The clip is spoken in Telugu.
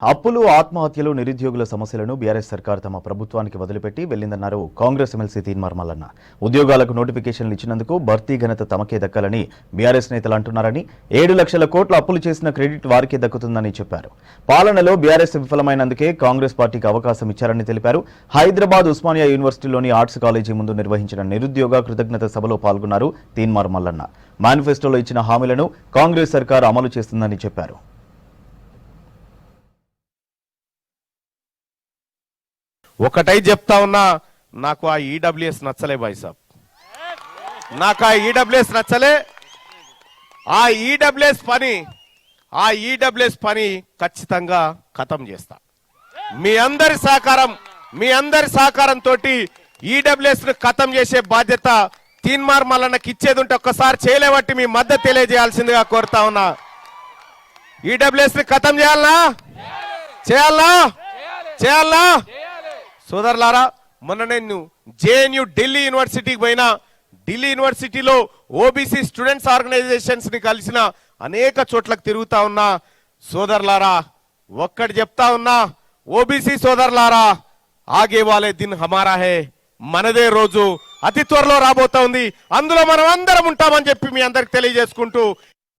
అప్పులు ఆత్మహత్యలు నిరుద్యోగుల సమస్యలను బీఆర్ఎస్ సర్కార్ తమ ప్రభుత్వానికి వదిలిపెట్టి వెళ్లిందన్నారు కాంగ్రెస్ ఎమ్మెల్సీ తీన్మార్ మల్లన్న. ఉద్యోగాలకు నోటిఫికేషన్లు ఇచ్చినందుకు భర్తీ ఘనత తమకే దక్కాలని బీఆర్ఎస్ నేతలు అంటున్నారని, 7 లక్షల కోట్ల అప్పులు చేసిన క్రెడిట్ వారికే దక్కుతుందని చెప్పారు. పాలనలో బీఆర్ఎస్ విఫలమైనందుకే కాంగ్రెస్ పార్టీకి అవకాశం ఇచ్చారని తెలిపారు. హైదరాబాద్ ఉస్మానియా యూనివర్సిటీలోని ఆర్ట్స్ కాలేజీ ముందు నిర్వహించిన నిరుద్యోగ కృతజ్ఞత సభలో పాల్గొన్నారు తీన్మార్ మల్లన్న. మేనిఫెస్టోలో ఇచ్చిన హామీలను కాంగ్రెస్ సర్కార్ అమలు చేస్తుందని చెప్పారు. ఒకటై చెప్తా ఉన్నా, నాకు ఆ ఈడబ్ల్యూఎస్ నచ్చలే భాయ్ సాబ్, నాకు ఆ ఈడబ్ల్యూఎస్ నచ్చలే. ఆ ఈడబ్ల్యూఎస్ పని ఖచ్చితంగా ఖతం చేస్తా. మీ అందరి సహకారంతో ఈడబ్ల్యూఎస్ ను ఖతం చేసే బాధ్యత తీన్మార్ మల్లన్నకి ఇచ్చేది ఉంటే ఒక్కసారి చేయలేబట్టి మీ మద్దతు తెలియజేయాల్సిందిగా కోరుతా ఉన్నా. ఈడబ్ల్యూఎస్ ని ఖతం చేయాలా సోదరులారా, మొన్న నేను జేఎన్యూ ఢిల్లీ యూనివర్సిటీకి పోయినా. ఢిల్లీ యూనివర్సిటీలో ఓబీసీ స్టూడెంట్స్ ఆర్గనైజేషన్స్ ని కలిసిన అనేక చోట్లకు తిరుగుతా ఉన్నా. సోదరులారా, ఒక్కటి చెప్తా ఉన్నా, ఓబీసీ సోదరులారా, ఆగే వాలే దిన్ హమారా హే, మనదే రోజు అతి త్వరలో రాబోతా ఉంది. అందులో మనం అందరం ఉంటామని చెప్పి మీ అందరికి తెలియజేసుకుంటూ